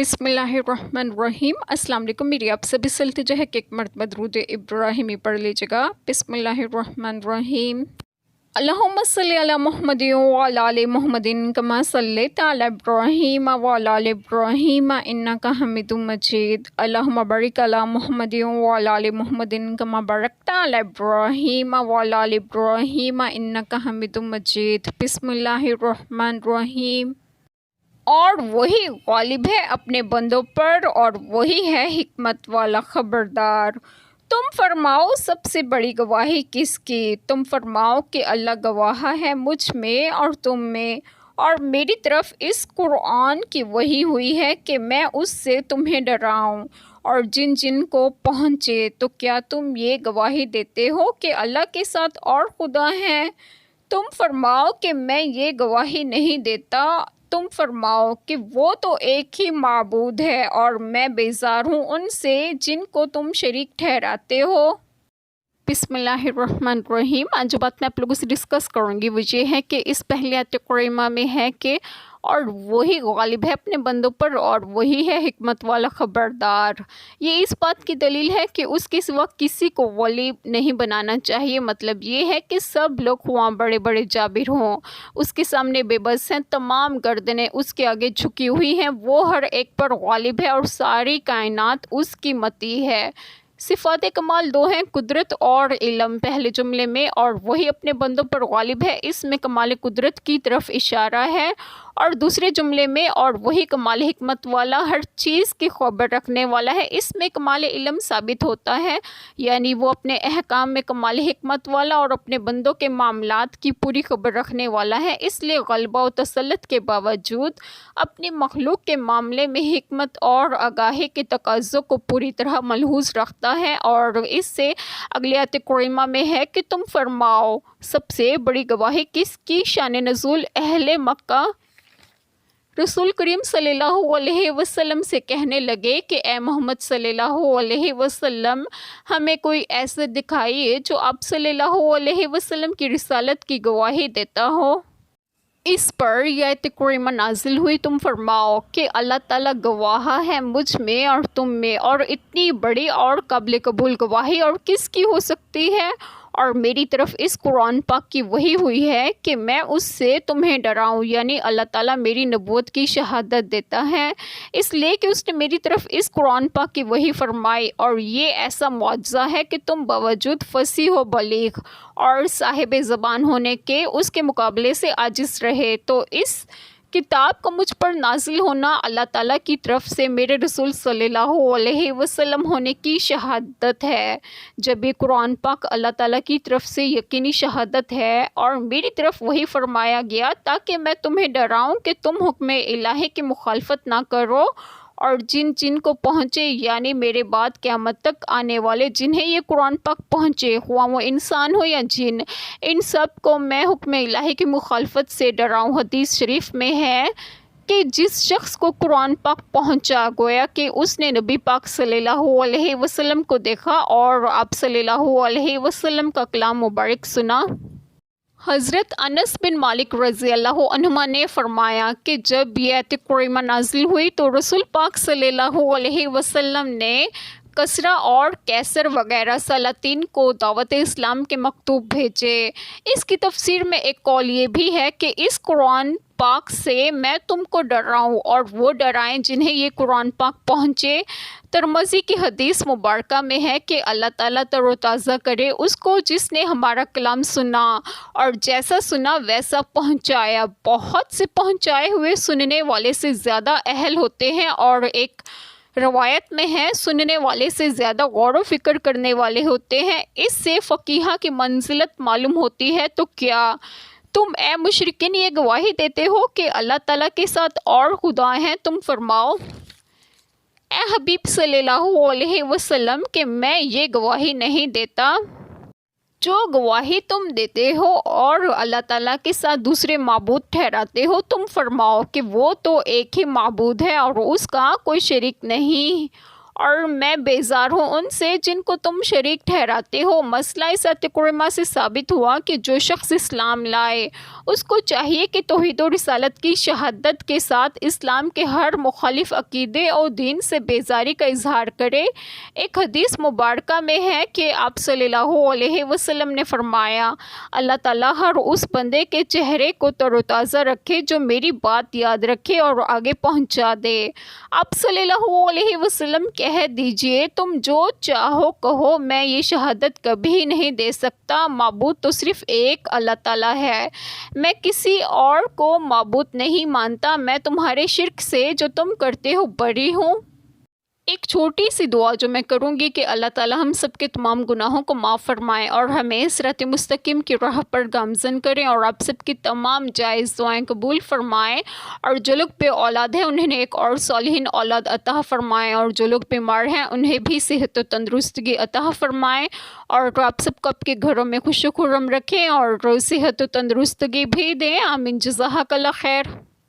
बिस्मिल्लाहिर्रहमानिर्रहीम। अस्सलाम वालेकुम। मेरी आप सभी से इल्तिजा है कि एक मरतबा दुरूद इब्राहिमी पढ़ लीजिएगा। बिस्मिल्लाहिर्रहमानिर्रहीम। अल्लाहुम्मा सल्लि अला मुहम्मदिन व अला आलि मुहम्मदिन कमा सल्लैता अला इब्राहीम व अला आलि इब्राहीम इन्नका हमीदुम मजीद। अल्लाहुम्मा बारिक अला मुहम्मदिन व अला आलि मुहम्मदिन कमा बारकता अला इब्राहीम व अला आलि इब्राहीम इन्नका हमीदुम मजीद। बिस्मिल्लाहिर्रहमानिर्रहीम। और वही गालिब है अपने बंदों पर और वही है हिकमत वाला खबरदार। तुम फरमाओ सबसे बड़ी गवाही किसकी? तुम फरमाओ कि अल्लाह गवाह है मुझ में और तुम में, और मेरी तरफ इस कुरान की वही हुई है कि मैं उससे तुम्हें डराऊं और जिन जिन को पहुँचे। तो क्या तुम ये गवाही देते हो कि अल्लाह के साथ और खुदा हैं? तुम फरमाओ कि मैं ये गवाही नहीं देता। तुम फरमाओ कि वो तो एक ही माबूद है और मैं बेजार हूँ उनसे जिनको तुम शरीक ठहराते हो। बिस्मिल्लाहिर्रहमानिर्रहीम। आज जो बात मैं आप लोगों से डिस्कस करूँगी वो ये है कि इस पहले आयत करीमा में है कि और वही गालिब है अपने बंदों पर और वही है हिकमत वाला खबरदार। ये इस बात की दलील है कि उसके सिवा किसी को वली नहीं बनाना चाहिए। मतलब ये है कि सब लोग वहाँ बड़े बड़े जाबिर हों, उसके सामने बेबस हैं, तमाम गर्दनें उसके आगे झुकी हुई हैं। वो हर एक पर गालिब है और सारी कायनात उसकी मती है। सिफ़ात कमाल दो हैं, कुदरत और इल्म पहले जुमले में, और वही अपने बंदों पर गालिब है, इसमें कमाल कुदरत की तरफ इशारा है। और दूसरे जुमले में और वही कमाल हिकमत वाला, हर चीज़ की खबर रखने वाला है, इसमें कमाल इल्म साबित होता है। यानी वो अपने अहकाम में कमाल हिकमत वाला और अपने बंदों के मामलात की पूरी खबर रखने वाला है। इसलिए गलबा और तसल्लुत के बावजूद अपनी मखलूक के मामले में हिकमत और आगाही के तकाज़ों को पूरी तरह मलहूज़ रखता है। और इससे अगली आयत करीमा में है कि तुम फरमाओ सबसे बड़ी गवाही किसकी? शान नज़ूल अहले मक्का रसूल करीम सल्लल्लाहु अलैहि वसल्लम से कहने लगे कि ए मोहम्मद सल्लल्लाहु अलैहि वसल्लम, हमें ऐसी ऐसा दिखाइए जो आप सल्लल्लाहु अलैहि वसल्लम की रिसालत की गवाही देता हो। इस पर यह आयत करीमा नाजिल हुई, तुम फरमाओ कि अल्लाह ताला गवाह है मुझ में और तुम में, और इतनी बड़ी और काबिल कबूल गवाही और किसकी हो सकती है? और मेरी तरफ इस कुरान पाक की वही हुई है कि मैं उससे तुम्हें डराऊं। यानी अल्लाह ताला मेरी नबूवत की शहादत देता है इसलिए कि उसने मेरी तरफ इस कुरान पाक की वही फरमाई। और ये ऐसा मुआज़ा है कि तुम बावजूद फसी हो बलीग और साहिब ज़बान होने के उसके मुकाबले से आजिज़ रहे। तो इस किताब का मुझ पर नाजिल होना अल्लाह ताला की तरफ से मेरे रसूल सल्लल्लाहु अलैहि वसल्लम होने की शहादत है। जब ये कुरान पाक अल्लाह ताला की तरफ से यकीनी शहादत है और मेरी तरफ वही फरमाया गया ताकि मैं तुम्हें डराऊं कि तुम हुक्म इलाही की मुखालफत ना करो, और जिन जिन को पहुँचे यानी मेरे बाद क़यामत तक आने वाले जिन्हें ये कुरान पाक पहुँचे, हुआ वो इंसान हो या जिन, इन सब को मैं हुक्म इलाही की मुखालफत से डराऊँ। हदीस शरीफ में है कि जिस शख्स को कुरान पाक पहुँचा, गोया कि उसने नबी पाक सल्लल्लाहु अलैहि वसल्लम को देखा और आप सल्लल्लाहु अलैहि वसल्लम का कलाम मुबारक सुना। हज़रत अनस बिन मालिक रज़ी अल्लाह अन्हुमा ने फरमाया कि जब यह आयत करीमा नाजिल हुई तो रसूल पाक सल्लल्लाहु अलैहि वसल्लम ने कसरा और कैसर वगैरह सलातीन को दावत इस्लाम के मकतूब भेजे। इसकी तफसीर में एक कौल ये भी है कि इस कुरान पाक से मैं तुमको डराऊं और वो डराएं जिन्हें ये कुरान पाक पहुँचे। तिरमिज़ी की हदीस मुबारका में है कि अल्लाह ताला तरोताज़ा करे उसको जिसने हमारा कलाम सुना और जैसा सुना वैसा पहुँचाया। बहुत से पहुँचाए हुए सुनने वाले से ज़्यादा अहल होते हैं, और एक रवायत में है सुनने वाले से ज़्यादा गौर व फिक्र करने वाले होते हैं। इससे फ़कीहा की मंजिलत मालूम होती है। तो क्या तुम ए मुशरिकीन ये गवाही देते हो कि अल्लाह ताला के साथ और खुदा हैं? तुम फरमाओ ए हबीब सल्लल्लाहु अलैहि वसल्लम कि मैं ये गवाही नहीं देता। जो गवाही तुम देते हो और अल्लाह ताला के साथ दूसरे माबूद ठहराते हो, तुम फरमाओ कि वो तो एक ही माबूद है और उसका कोई शरीक नहीं, اور میں بیزار ہوں ان سے جن کو تم شریک ٹھہراتے ہو۔ مسئلہ اس آیت کریمہ سے ثابت ہوا کہ جو شخص اسلام لائے اس کو چاہیے کہ توحید و رسالت کی شہادت کے ساتھ اسلام کے ہر مخالف عقیدے اور دین سے بیزاری کا اظہار کرے۔ ایک حدیث مبارکہ میں ہے کہ آپ صلی اللہ علیہ وسلم نے فرمایا، اللہ تعالیٰ ہر اس بندے کے چہرے کو تر و تازہ رکھے جو میری بات یاد رکھے اور آگے پہنچا دے۔ آپ صلی اللہ علیہ وسلم کہہ دیجئے تم جو چاہو کہو، میں یہ شہادت کبھی نہیں دے سکتا، معبود تو صرف ایک اللہ تعالیٰ ہے، میں کسی اور کو معبود نہیں مانتا، میں تمہارے شرک سے جو تم کرتے ہو بری ہوں۔ ایک چھوٹی سی دعا جو میں کروں گی کہ اللہ تعالیٰ ہم سب کے تمام گناہوں کو معاف فرمائے اور ہمیں صراط مستقیم کی راہ پر گامزن کریں اور آپ سب کی تمام جائز دعائیں قبول فرمائیں، اور جو لوگ بے اولاد ہیں انہیں ایک اور صالحین اولاد عطا فرمائیں، اور جو لوگ بیمار ہیں انہیں بھی صحت و تندرستگی عطا فرمائیں، اور آپ سب کو آپ کے گھروں میں خوش و خرم رکھیں اور صحت و تندرستگی بھی دیں۔ آمین، جزاک اللہ خیر۔